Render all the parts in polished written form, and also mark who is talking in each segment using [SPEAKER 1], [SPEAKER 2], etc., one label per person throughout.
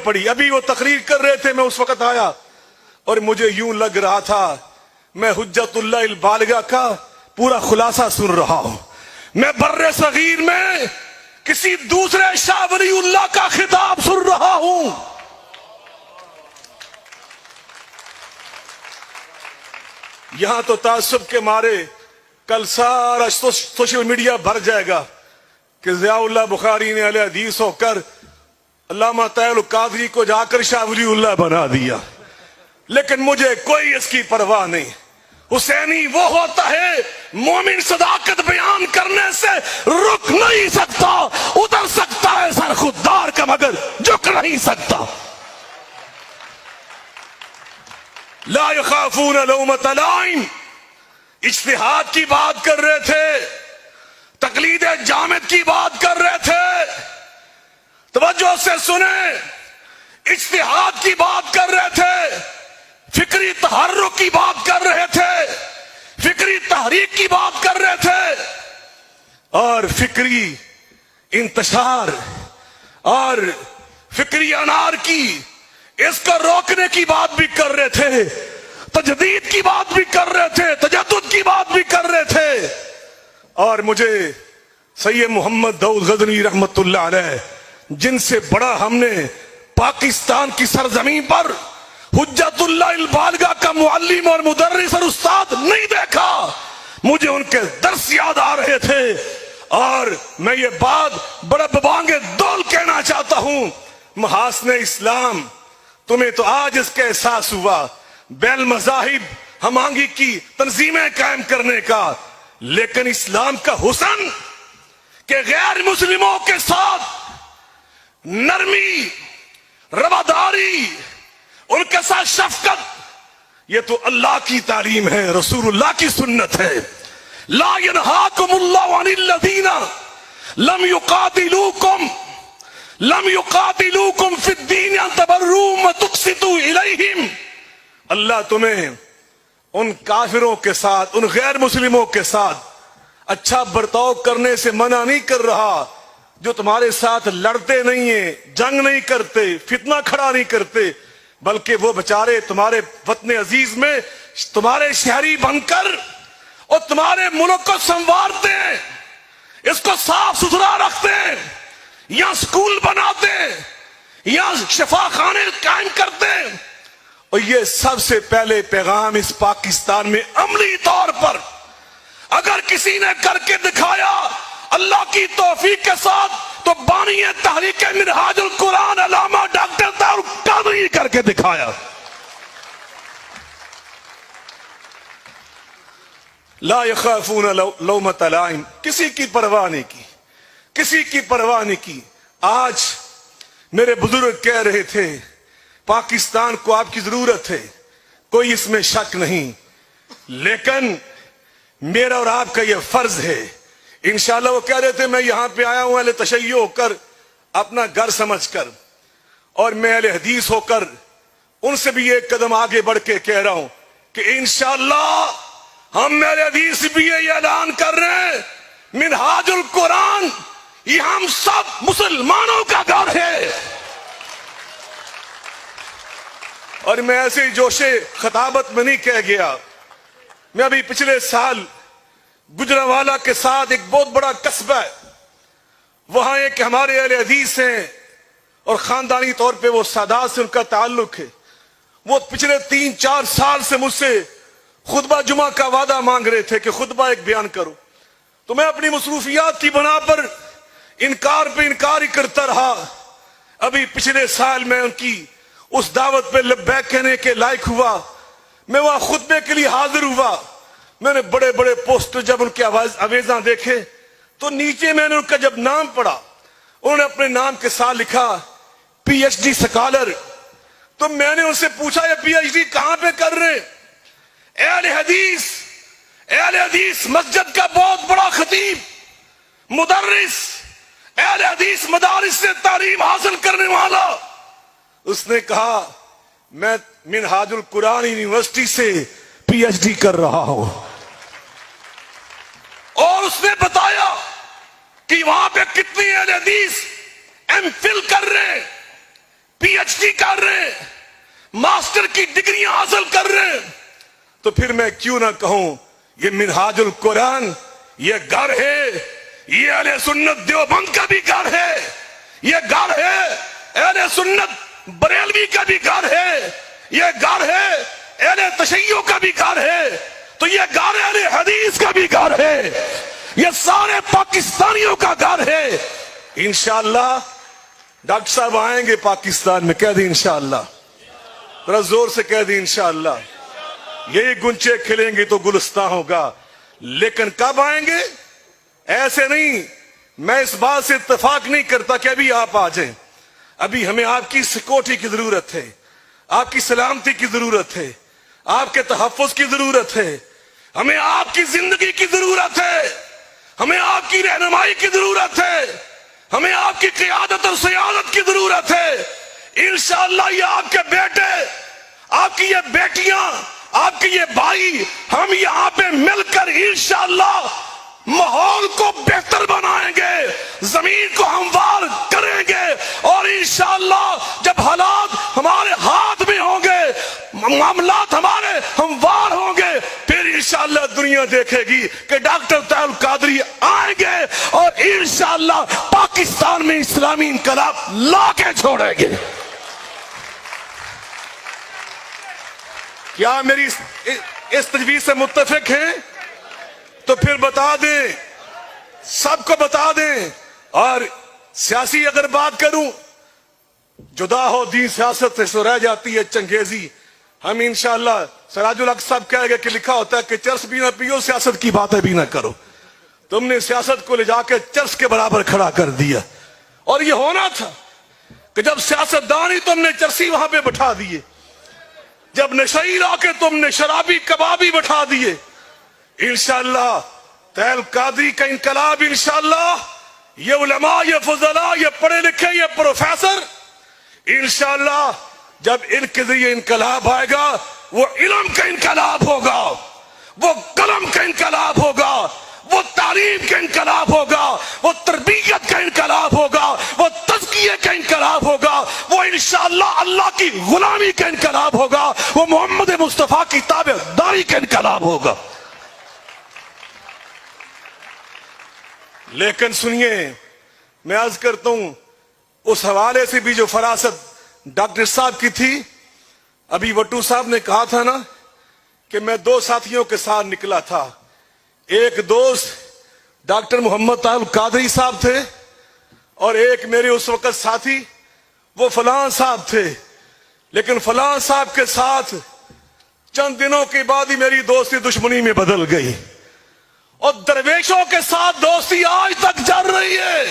[SPEAKER 1] پڑی. ابھی وہ تقریر کر رہے تھے, میں اس وقت آیا اور مجھے یوں لگ رہا تھا میں حجت اللہ البالغہ کا پورا خلاصہ سن رہا ہوں. میں بر صغیر میں کسی دوسرے شاہ ولی اللہ کا خطاب سن رہا ہوں. یہاں تو تعصب کے مارے کل سارا سوشل میڈیا بھر جائے گا کہ ضیاء اللہ بخاری نے اہل حدیث ہو کر علامہ طاہر القادری کو جا کر شاہ ولی اللہ بنا دیا. لیکن مجھے کوئی اس کی پرواہ نہیں. حسینی وہ ہوتا ہے مومن صداقت بیان کرنے سے رک نہیں سکتا, اتر سکتا ہے سر خوددار کا مگر جھک نہیں سکتا. لا یخافون لومۃ لائم. اجتہاد کی بات کر رہے تھے, تقلید جامد کی بات کر رہے تھے, توجہ سے سنیں. اجتہاد کی بات کر رہے تھے, فکری تحرک کی بات کر رہے تھے, فکری تحریک کی بات کر رہے تھے, اور فکری انتشار اور فکری انار کی اس کو روکنے کی بات بھی کر رہے تھے, تجدید کی بات بھی کر رہے تھے, تجدد کی بات بھی کر رہے تھے. اور مجھے سید محمد داؤد غزنوی رحمت اللہ علیہ, جن سے بڑا ہم نے پاکستان کی سرزمین پر حجت اللہ البالغہ کا معلم اور مدرس اور استاد نہیں دیکھا, مجھے ان کے درس یاد آ رہے تھے. اور میں یہ بات بڑا ببانگ دول کہنا چاہتا ہوں, محاسن اسلام تمہیں تو آج اس کا احساس ہوا بیل مذاہب ہم آنگی کی تنظیمیں قائم کرنے کا, لیکن اسلام کا حسن کہ غیر مسلموں کے ساتھ نرمی, رواداری, ان کے ساتھ شفقت, یہ تو اللہ کی تعلیم ہے, رسول اللہ کی سنت ہے. لا ینہاکم اللہ عن الذین لم یقاتلوکم فی الدین ان تبروہم وتقسطوا الیہم. اللہ تمہیں ان کافروں کے ساتھ, ان غیر مسلموں کے ساتھ اچھا برتاؤ کرنے سے منع نہیں کر رہا جو تمہارے ساتھ لڑتے نہیں ہیں, جنگ نہیں کرتے, فتنہ کھڑا نہیں کرتے, بلکہ وہ بچارے تمہارے وطن عزیز میں تمہارے شہری بن کر اور تمہارے ملک کو سنوارتے ہیں, اس کو صاف ستھرا رکھتے ہیں, یا سکول بناتے ہیں, یا شفا خانے قائم کرتے ہیں. اور یہ سب سے پہلے پیغام اس پاکستان میں عملی طور پر اگر کسی نے کر کے دکھایا اللہ کی توفیق کے ساتھ, تو بانی تحریک منہاج القرآن علامہ ڈاکٹر طاہر القادری کر کے دکھایا. لا یخافون لومۃ لائم, کسی کی پرواہ نہیں کی, کسی کی پرواہ نہیں کی. آج میرے بزرگ کہہ رہے تھے پاکستان کو آپ کی ضرورت ہے, کوئی اس میں شک نہیں, لیکن میرا اور آپ کا یہ فرض ہے. انشاءاللہ وہ کہہ رہے تھے میں یہاں پہ آیا ہوں اہل تشیع ہو کر, اپنا گھر سمجھ کر, اور میں اہل حدیث ہو کر ان سے بھی ایک قدم آگے بڑھ کے کہہ رہا ہوں کہ انشاءاللہ ہم اہل حدیث بھی یہ اعلان کر رہے ہیں منہاج القرآن یہ ہم سب مسلمانوں کا گھر ہے. اور میں ایسے جوش خطابت میں نہیں کہہ گیا, میں ابھی پچھلے سال گجرانوالہ کے ساتھ ایک بہت بڑا قصبہ ہے, وہاں ایک ہمارے اہل حدیث ہیں اور خاندانی طور پہ وہ سادات سے ان کا تعلق ہے. وہ پچھلے 3-4 سال سے مجھ سے خطبہ جمعہ کا وعدہ مانگ رہے تھے کہ خطبہ ایک بیان کرو, تو میں اپنی مصروفیات کی بنا پر انکار پہ انکار ہی کرتا رہا. ابھی پچھلے سال میں ان کی اس دعوت پہ لبیک کہنے کے لائق ہوا, میں وہاں خطبے کے لیے حاضر ہوا. میں نے بڑے بڑے پوسٹر جب ان کے آویزاں دیکھے تو نیچے میں نے ان کا جب نام پڑھا, انہوں نے اپنے نام کے ساتھ لکھا پی ایچ ڈی سکالر. تو میں نے ان سے پوچھا یہ پی ایچ ڈی کہاں پہ کر رہے؟ اہل حدیث مسجد کا بہت بڑا خطیب, مدرس, اہل حدیث مدارس سے تعلیم حاصل کرنے والا. اس نے کہا میں منہاج القرآن یونیورسٹی سے پی ایچ ڈی کر رہا ہوں. اور اس نے بتایا کہ وہاں پہ کتنی اہل حدیث ایم فل کر رہے ہیں, PhD کر رہے ہیں, ماسٹر کی ڈگریاں حاصل کر رہے ہیں, تو پھر میں کیوں نہ کہوں یہ منہاج القرآن یہ گھر ہے, یہ اہل سنت دیوبند کا بھی گھر ہے, یہ گھر ہے اہل سنت بریلوی کا بھی گھر ہے, یہ گھر ہے اہل تشیع کا بھی گھر ہے, تو یہ گھر اہل حدیث کا بھی گھر ہے, یہ سارے پاکستانیوں کا گھر ہے. انشاءاللہ ڈاکٹر صاحب آئیں گے پاکستان میں, کہہ دیں انشاءاللہ, ذرا زور سے کہہ دیں انشاءاللہ. یہی گنچے کھلیں گے تو گلستان ہوگا. لیکن کب آئیں گے؟ ایسے نہیں. میں اس بات سے اتفاق نہیں کرتا کہ ابھی آپ آ جائیں. ابھی ہمیں آپ کی سیکورٹی کی ضرورت ہے, آپ کی سلامتی کی ضرورت ہے, آپ کے تحفظ کی ضرورت ہے, ہمیں آپ کی زندگی کی ضرورت ہے, ہمیں آپ کی رہنمائی کی ضرورت ہے, ہمیں آپ کی قیادت اور سیادت کی ضرورت ہے. انشاءاللہ یہ آپ کے بیٹے, آپ کی یہ بیٹیاں, آپ کے یہ بھائی, ہم یہاں پہ مل کر انشاءاللہ ماحول کو بہتر بنائیں گے, زمین کو ہموار کریں گے, اور انشاءاللہ جب حالات ہمارے ہاتھ میں ہوں گے, معاملات ہمارے ہموار ہوں گے, پھر انشاءاللہ دنیا دیکھے گی کہ ڈاکٹر طاہر القادری آئیں گے اور انشاءاللہ پاکستان میں اسلامی انقلاب لا کے چھوڑیں گے. کیا میری اس تجویز سے متفق ہیں؟ تو پھر بتا دیں, سب کو بتا دیں. اور سیاسی اگر بات کروں, جدا ہو دین سیاست سے سو رہ جاتی ہے چنگیزی. ہم انشاءاللہ سراج الحق صاحب کہہ گئے کہ لکھا ہوتا ہے کہ چرس بھی نہ پیو, سیاست کی باتیں بھی نہ کرو. تم نے سیاست کو لے جا کے چرس کے برابر کھڑا کر دیا, اور یہ ہونا تھا کہ جب سیاستدان ہی تم نے چرسی وہاں پہ بٹھا دیے, جب نشئی لا کے تم نے شرابی کبابی بٹھا دیے. انشاءاللہ طاہر القادری کا انقلاب, انشاءاللہ یہ علماء, یہ فضلاء, یہ پڑھے لکھے, یہ پروفیسر, انشاءاللہ جب ان کے ذریعے انقلاب آئے گا, وہ علم کا انقلاب ہوگا, وہ قلم کا انقلاب ہوگا, وہ تعلیم کا انقلاب ہوگا, وہ تربیت کا انقلاب ہوگا, وہ تزکیے کا انقلاب ہوگا, وہ انشاءاللہ اللہ کی غلامی کا انقلاب ہوگا, وہ محمد مصطفیٰ کی تابعداری کا انقلاب ہوگا. لیکن سنیے, میں عرض کرتا ہوں, اس حوالے سے بھی جو فراست ڈاکٹر صاحب کی تھی, ابھی وٹو صاحب نے کہا تھا نا کہ میں دو ساتھیوں کے ساتھ نکلا تھا. ایک دوست ڈاکٹر محمد طاہر القادری صاحب تھے, اور ایک میرے اس وقت ساتھی وہ فلاں صاحب تھے. لیکن فلاں صاحب کے ساتھ چند دنوں کے بعد ہی میری دوستی دشمنی میں بدل گئی, اور درویشوں کے ساتھ دوستی آج تک چل رہی ہے.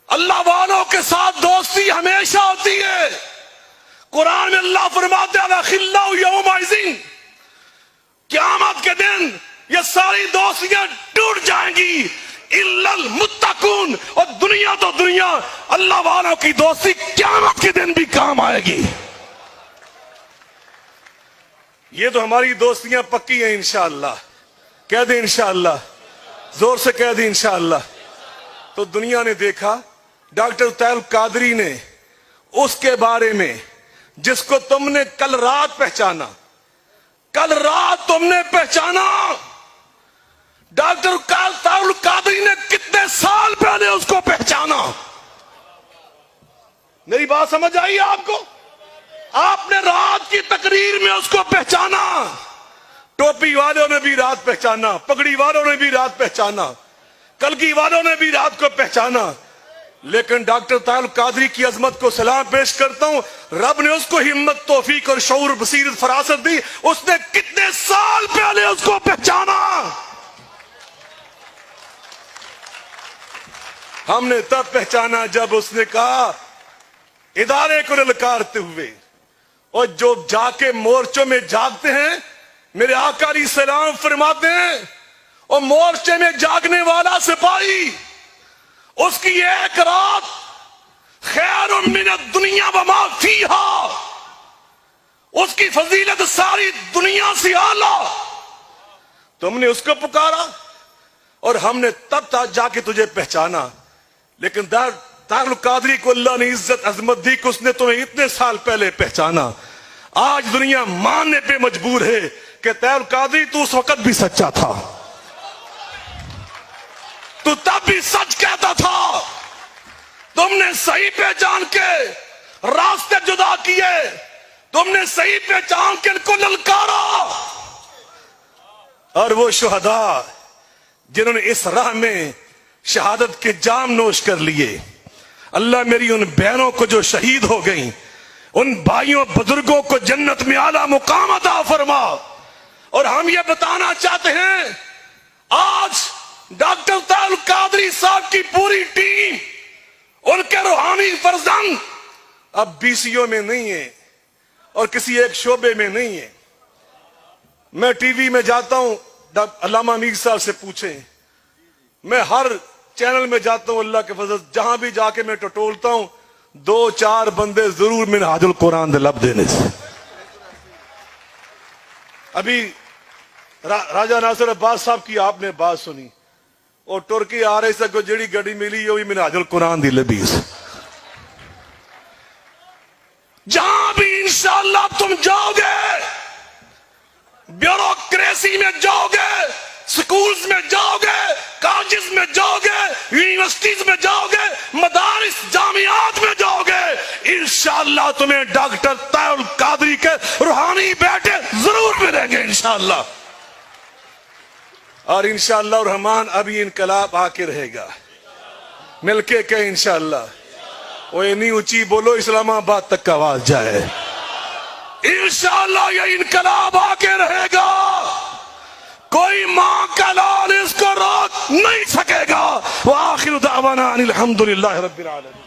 [SPEAKER 1] اللہ والوں کے ساتھ دوستی ہمیشہ ہوتی ہے. قرآن میں اللہ فرماتے ہیں خلاء یومئذ, قیامت کے دن یہ ساری دوستیاں ٹوٹ جائیں گی الا المتقون, اور دنیا تو دنیا, اللہ والوں کی دوستی قیامت کے دن بھی کام آئے گی. یہ تو ہماری دوستیاں پکی ہیں انشاءاللہ, کہہ دیں انشاءاللہ, زور سے کہہ دیں انشاءاللہ. تو دنیا نے دیکھا ڈاکٹر طاہر القادری نے اس کے بارے میں جس کو تم نے کل رات پہچانا, کل رات تم نے پہچانا, ڈاکٹر طاہر القادری نے کتنے سال پہلے اس کو پہچانا. میری بات سمجھ آئی آپ کو؟ آپ نے رات کی تقریر میں اس کو پہچانا, ٹوپی والوں نے بھی رات پہچانا, پگڑی والوں نے بھی رات پہچانا, کلگی والوں نے بھی رات کو پہچانا. لیکن ڈاکٹر طاہر القادری کی عظمت کو سلام پیش کرتا ہوں, رب نے اس کو ہمت, توفیق اور شعور, بصیرت, فراست دی. اس نے کتنے سال پہلے اس کو پہچانا. ہم نے تب پہچانا جب اس نے کہا ادارے کو للکارتے ہوئے, اور جو جا کے مورچوں میں جاگتے ہیں, میرے آقا علیہ السلام فرماتے ہیں, اور مورچے میں جاگنے والا سپاہی, اس کی ایک رات خیر من الدنیا وما فیہا, اس کی فضیلت ساری دنیا سے اعلیٰ. تم نے اس کو پکارا اور ہم نے تب تک جا کے تجھے پہچانا. لیکن طاہر القادری کو اللہ نے عزت عظمت دی کہ اس نے تمہیں اتنے سال پہلے پہچانا. آج دنیا ماننے پہ مجبور ہے کہ طاہر القادری تو اس وقت بھی سچا تھا, تو تب بھی سچ کہتا تھا. تم نے صحیح پہچان کے راستے جدا کیے, تم نے صحیح پہچان کے ان کو للکارا. اور وہ شہداء جنہوں نے اس راہ میں شہادت کے جام نوش کر لیے, اللہ میری ان بہنوں کو جو شہید ہو گئیں, ان بھائیوں بزرگوں کو جنت میں اعلیٰ مقام عطا فرما. اور ہم یہ بتانا چاہتے ہیں, آج ڈاکٹر طاہر القادری صاحب کی پوری ٹیم, ان کے روحانی فرزند اب BCO میں نہیں ہے اور کسی ایک شعبے میں نہیں ہے. میں ٹی وی میں جاتا ہوں, علامہ میر صاحب سے پوچھیں, میں ہر چینل میں جاتا ہوں, اللہ کے فضل جہاں بھی جا کے میں ٹٹولتا ہوں 2-4 بندے ضرور منہاج القرآن دے لب دینے سے. ابھی راجہ ناصر عباس صاحب کی آپ نے بات سنی, اور ترکی آ رہے سے کو جڑی گڑی ملی ہے وہی منہاج القرآن دی لبی سے. جہاں بھی انشاءاللہ تم جاؤ گے, بیوروکریسی میں جاؤ گے, سکولز میں جاؤ گے, کالجز میں جاؤ گے, یونیورسٹیز میں جاؤ گے, مدارس جامعات میں جاؤ گے, انشاءاللہ تمہیں ڈاکٹر طاہر القادری کے روحانی بیٹے ضرور ملیں گے انشاءاللہ. اور انشاءاللہ الرحمن ابھی انقلاب آ کے رہے گا, مل کے کہیں انشاءاللہ. وہ اتنی اونچی بولو اسلام آباد تک کا آواز جائے. انشاءاللہ یہ انقلاب آ کے رہے گا, کوئی ماں کا لال اس کو روک نہیں سکے گا. وآخر دعوانا ان الحمدللہ رب العالمین.